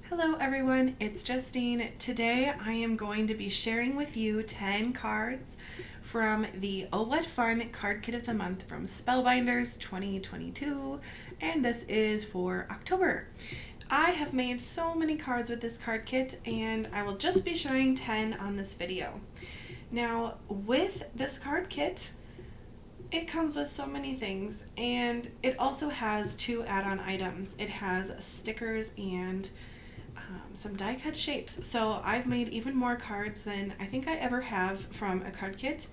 Hello everyone, it's Justine. Today I am going to be sharing with you 10 cards from the Oh What Fun Card Kit of the Month from Spellbinders 2022, and this is for October. I have made so many cards with this card kit and I will just be showing 10 on this video. Now with this card kit, it comes with so many things, and it also has two add-on items. It has stickers and some die cut shapes. So I've made even more cards than I think I ever have from a card kit.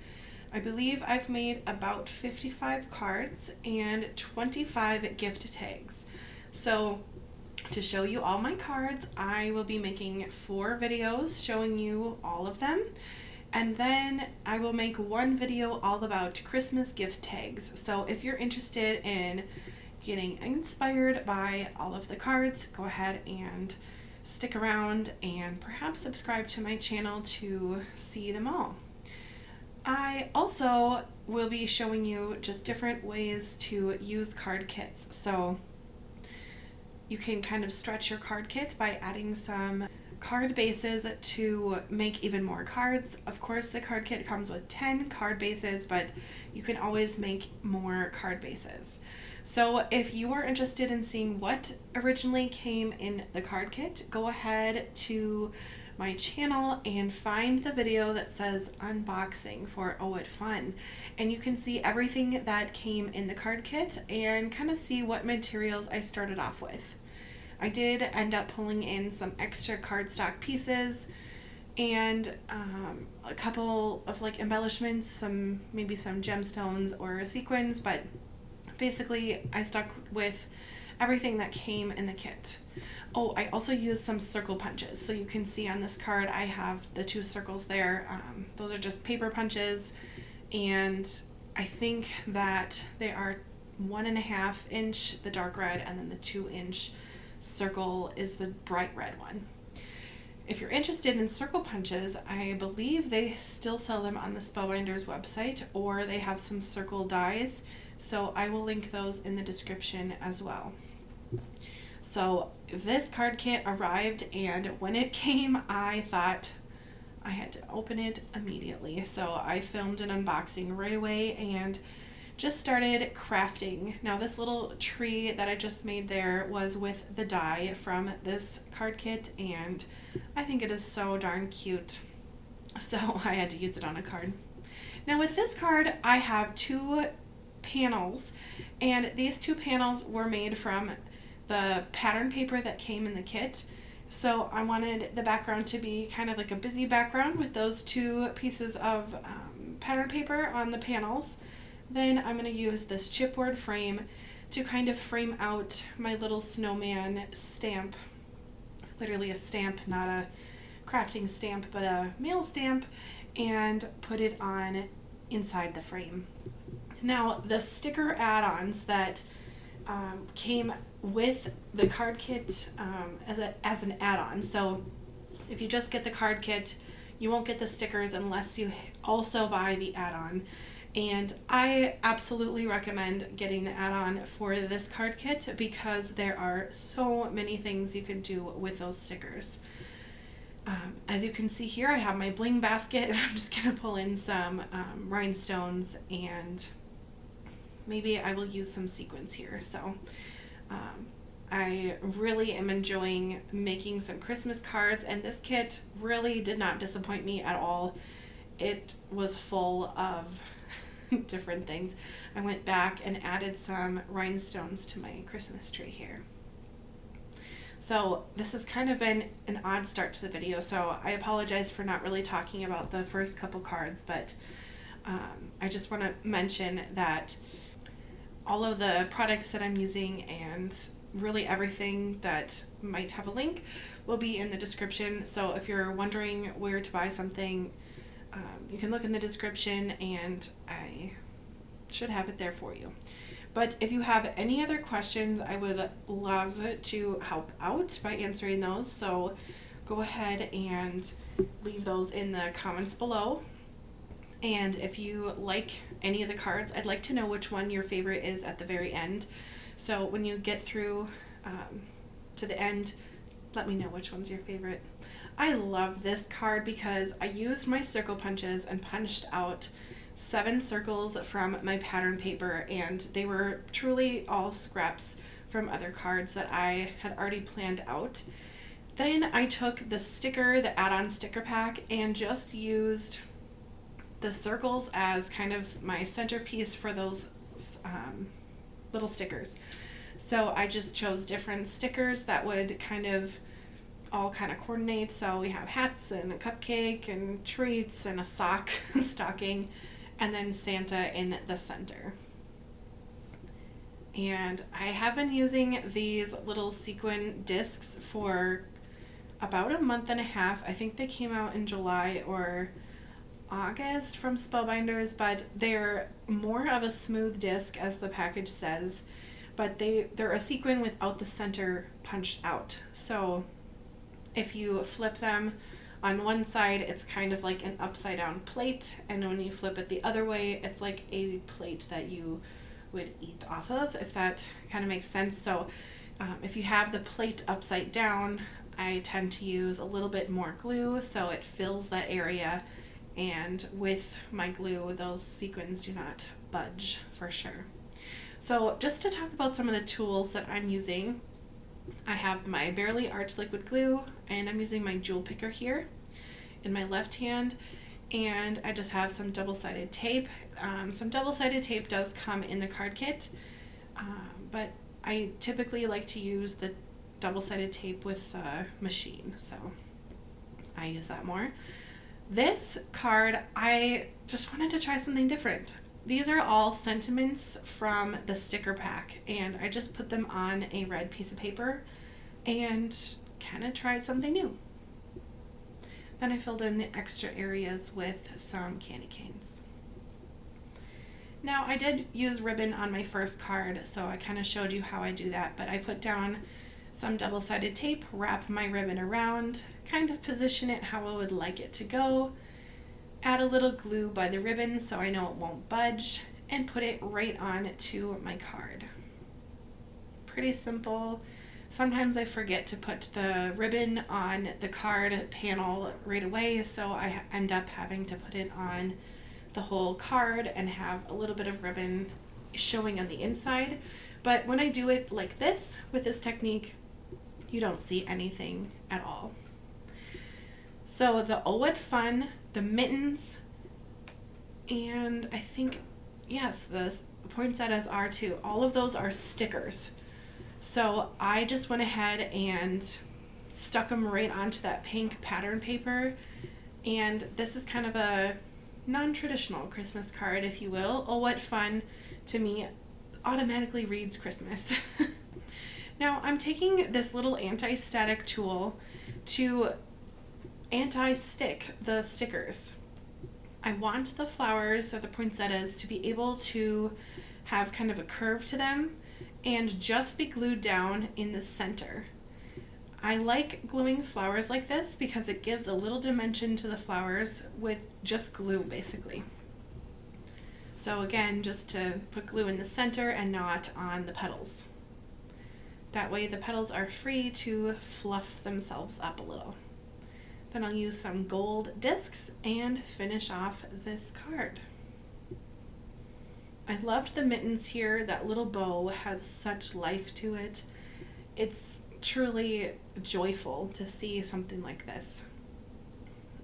I believe I've made about 55 cards and 25 gift tags. So to show you all my cards, I will be making 4 videos showing you all of them. And then I will make one video all about Christmas gift tags. So if you're interested in getting inspired by all of the cards, go ahead and stick around and perhaps subscribe to my channel to see them all. I also will be showing you just different ways to use card kits. So you can kind of stretch your card kit by adding some card bases to make even more cards. Of course, the card kit comes with 10 card bases, but you can always make more card bases. So if you are interested in seeing what originally came in the card kit, go ahead to my channel and find the video that says unboxing for Oh What Fun, and you can see everything that came in the card kit and kind of see what materials I started off with. I did end up pulling in some extra cardstock pieces and a couple of like embellishments, maybe some gemstones or sequins, but basically I stuck with everything that came in the kit. Oh, I also used some circle punches. So you can see on this card I have the 2 circles there. Those are just paper punches, and I think that they are 1.5 inch, the dark red, and then the 2-inch circle is the bright red one. If you're interested in circle punches, I believe they still sell them on the Spellbinders website, or they have some circle dies, so I will link those in the description as well. So this card kit arrived, and when it came, I thought I had to open it immediately. So I filmed an unboxing right away and just started crafting. Now this little tree that I just made there was with the die from this card kit, and I think it is so darn cute, so I had to use it on a card. Now with this card I have 2 panels, and these 2 panels were made from the pattern paper that came in the kit. So I wanted the background to be kind of like a busy background with those 2 pieces of pattern paper on the panels. Then I'm going to use this chipboard frame to kind of frame out my little snowman stamp. Literally a stamp, not a crafting stamp, but a mail stamp, and put it on inside the frame. Now the sticker add-ons that came with the card kit as an add-on. So if you just get the card kit, you won't get the stickers unless you also buy the add-on. And I absolutely recommend getting the add-on for this card kit because there are so many things you can do with those stickers. As you can see here, I have my bling basket, and I'm just going to pull in some rhinestones, and maybe I will use some sequins here. So I really am enjoying making some Christmas cards, and this kit really did not disappoint me at all. It was full of different things. I went back and added some rhinestones to my Christmas tree here. So this has kind of been an odd start to the video, so I apologize for not really talking about the first couple cards, but I just want to mention that all of the products that I'm using and really everything that might have a link will be in the description. So if you're wondering where to buy something, you can look in the description and I should have it there for you. But if you have any other questions, I would love to help out by answering those. So go ahead and leave those in the comments below. And if you like any of the cards, I'd like to know which one your favorite is at the very end. So when you get through to the end, Let me know which one's your favorite. I love this card because I used my circle punches and punched out 7 circles from my pattern paper, and they were truly all scraps from other cards that I had already planned out. Then I took the sticker, the add-on sticker pack, and just used the circles as kind of my centerpiece for those little stickers. So I just chose different stickers that would all coordinate. So we have hats and a cupcake and treats and a stocking, and then Santa in the center. And I have been using these little sequin discs for about a month and a half. I think they came out in July or August from Spellbinders, but they're more of a smooth disc, as the package says, but they're a sequin without the center punched out. So if you flip them on one side, it's kind of like an upside down plate, and when you flip it the other way, it's like a plate that you would eat off of, if that kind of makes sense. So if you have the plate upside down, I tend to use a little bit more glue so it fills that area, and with my glue, those sequins do not budge for sure. So just to talk about some of the tools that I'm using, I have my Barely Art liquid glue, and I'm using my jewel picker here in my left hand, and I just have some double-sided tape. Some double-sided tape does come in the card kit, but I typically like to use the double-sided tape with a machine, so I use that more. This card, I just wanted to try something different. These are all sentiments from the sticker pack, and I just put them on a red piece of paper and kind of tried something new. Then I filled in the extra areas with some candy canes. Now, I did use ribbon on my first card, so I kind of showed you how I do that, but I put down some double-sided tape, wrap my ribbon around, kind of position it how I would like it to go, add a little glue by the ribbon so I know it won't budge, and put it right on to my card. Pretty simple. Sometimes I forget to put the ribbon on the card panel right away, so I end up having to put it on the whole card and have a little bit of ribbon showing on the inside. But when I do it like this, with this technique, you don't see anything at all. So the Oh What Fun, the mittens, and I think, yes, the poinsettias are too. All of those are stickers. So I just went ahead and stuck them right onto that pink pattern paper. And this is kind of a non-traditional Christmas card, if you will. Oh What Fun, to me, automatically reads Christmas. Now I'm taking this little anti-static tool to anti-stick the stickers. I want the flowers or the poinsettias to be able to have kind of a curve to them and just be glued down in the center. I like gluing flowers like this because it gives a little dimension to the flowers with just glue, basically. So again, just to put glue in the center and not on the petals. That way the petals are free to fluff themselves up a little. Then I'll use some gold discs and finish off this card. I loved the mittens here. That little bow has such life to it. It's truly joyful to see something like this.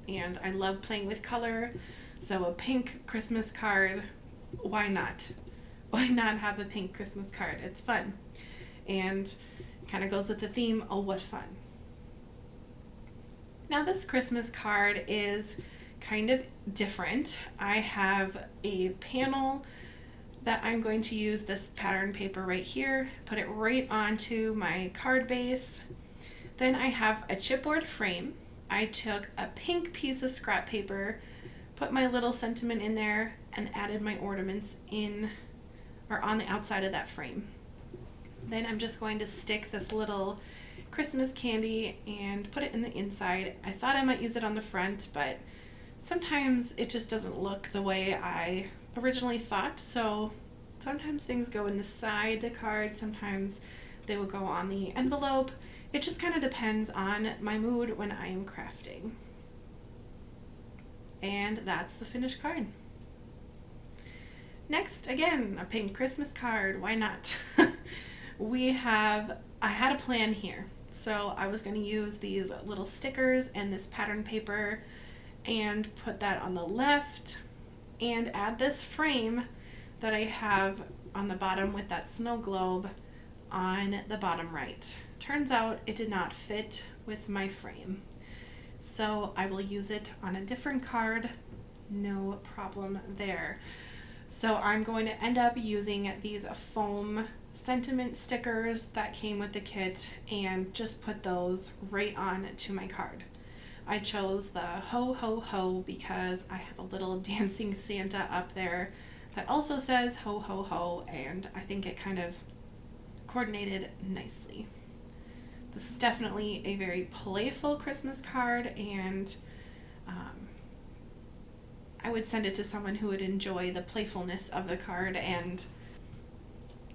And I love playing with color, so a pink Christmas card, why not? Why not have a pink Christmas card? It's fun. And kind of goes with the theme, oh what fun. Now this Christmas card is kind of different. I have a panel that I'm going to use this pattern paper right here, put it right onto my card base. Then I have a chipboard frame. I took a pink piece of scrap paper, put my little sentiment in there, and added my ornaments in or on the outside of that frame. Then I'm just going to stick this little Christmas candy and put it in the inside. I thought I might use it on the front, but sometimes it just doesn't look the way I originally thought. So sometimes things go in the side, the card, sometimes they will go on the envelope. It just kind of depends on my mood when I am crafting. And that's the finished card. Next, again, a pink Christmas card. Why not? I had a plan here. So I was going to use these little stickers and this pattern paper and put that on the left and add this frame that I have on the bottom with that snow globe on the bottom right. Turns out it did not fit with my frame. So I will use it on a different card. No problem there. So I'm going to end up using these foam sentiment stickers that came with the kit and just put those right on to my card. I chose the ho ho ho because I have a little dancing Santa up there that also says ho ho ho, and I think it kind of coordinated nicely. This is definitely a very playful Christmas card, and I would send it to someone who would enjoy the playfulness of the card and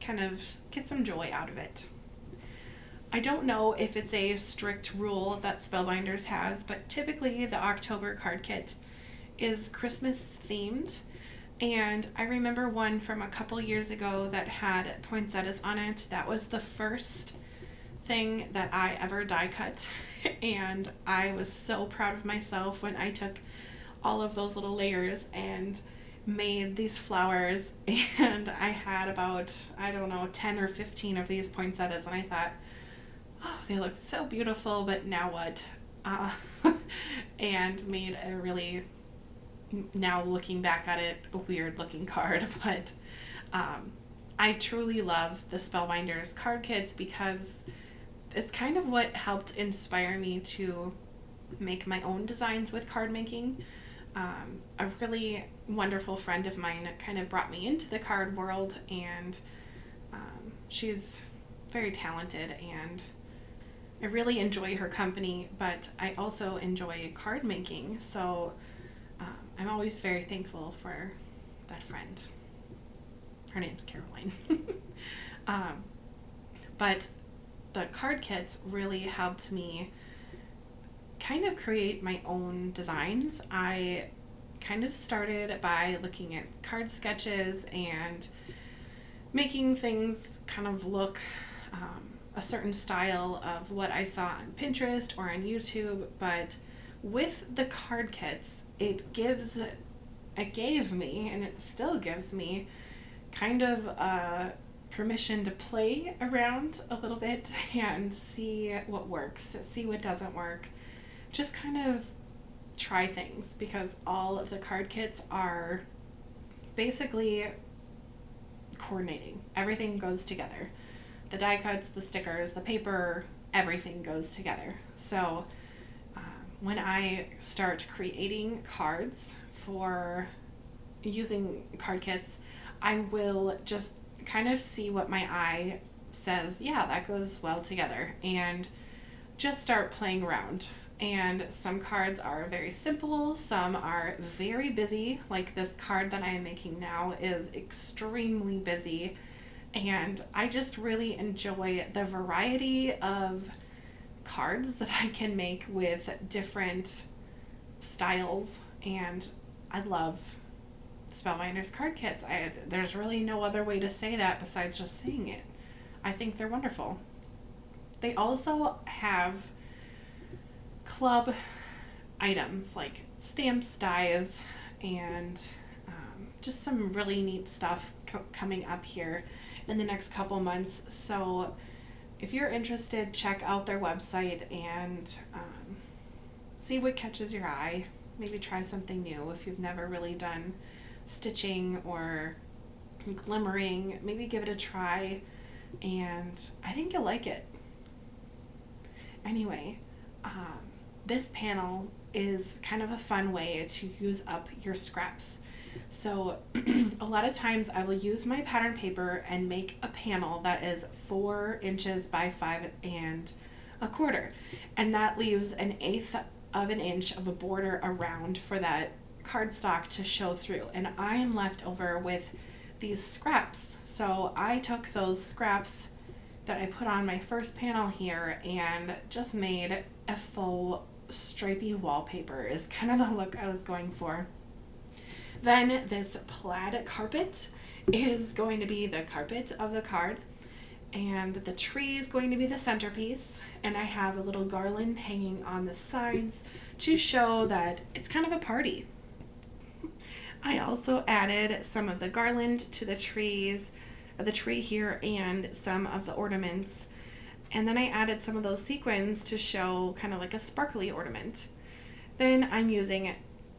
kind of get some joy out of it. I don't know if it's a strict rule that Spellbinders has, but typically the October card kit is Christmas themed. And I remember one from a couple years ago that had poinsettias on it. That was the first thing that I ever die cut. And I was so proud of myself when I took all of those little layers and made these flowers. And I had about, 10 or 15 of these poinsettias. And I thought, oh, they look so beautiful, but now what? And made a really, now looking back at it, a weird looking card. But I truly love the Spellbinders card kits because it's kind of what helped inspire me to make my own designs with card making. A really wonderful friend of mine kind of brought me into the card world, and she's very talented, and I really enjoy her company, but I also enjoy card making, so I'm always very thankful for that friend. Her name's Caroline. But the card kits really helped me kind of create my own designs. I kind of started by looking at card sketches and making things kind of look a certain style of what I saw on Pinterest or on YouTube, but with the card kits, it gave me, and it still gives me, kind of permission to play around a little bit and see what works, see what doesn't work. Just kind of try things, because all of the card kits are basically coordinating. Everything goes together. The die cuts, the stickers, the paper, everything goes together. So when I start creating cards for using card kits, I will just kind of see what my eye says, yeah, that goes well together, and just start playing around. And some cards are very simple, some are very busy, like this card that I am making now is extremely busy, and I just really enjoy the variety of cards that I can make with different styles, and I love Spellbinders card kits. There's really no other way to say that besides just saying it. I think they're wonderful. They also have club items like stamps, dies, and just some really neat stuff coming up here in the next couple months. So if you're interested, check out their website and see what catches your eye. Maybe try something new if you've never really done stitching or glimmering. Maybe give it a try, and I think you'll like it. Anyway, this panel is kind of a fun way to use up your scraps. So a lot of times I will use my pattern paper and make a panel that is 4 inches by 5 1/4, and that leaves 1/8 of an inch of a border around for that cardstock to show through, and I am left over with these scraps. So I took those scraps that I put on my first panel here and just made a full stripy wallpaper is kind of the look I was going for. Then this plaid carpet is going to be the carpet of the card, and the tree is going to be the centerpiece, and I have a little garland hanging on the sides to show that it's kind of a party. I also added some of the garland to the tree here and some of the ornaments, and then I added some of those sequins to show kind of like a sparkly ornament. Then I'm using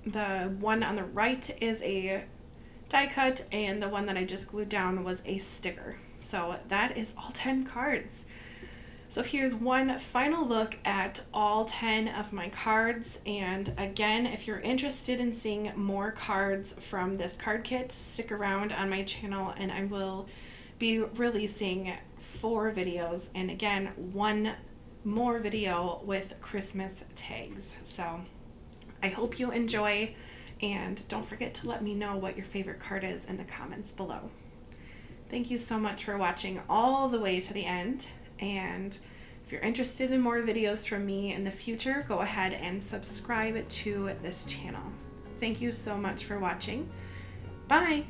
the one on the right is a die cut, and the one that I just glued down was a sticker. So that is all 10 cards. So here's one final look at all 10 of my cards. And again, if you're interested in seeing more cards from this card kit, stick around on my channel and I will be releasing 4 videos, and again, 1 more video with Christmas tags. So I hope you enjoy, and don't forget to let me know what your favorite card is in the comments below. Thank you so much for watching all the way to the end, and if you're interested in more videos from me in the future, go ahead and subscribe to this channel. Thank you so much for watching. Bye!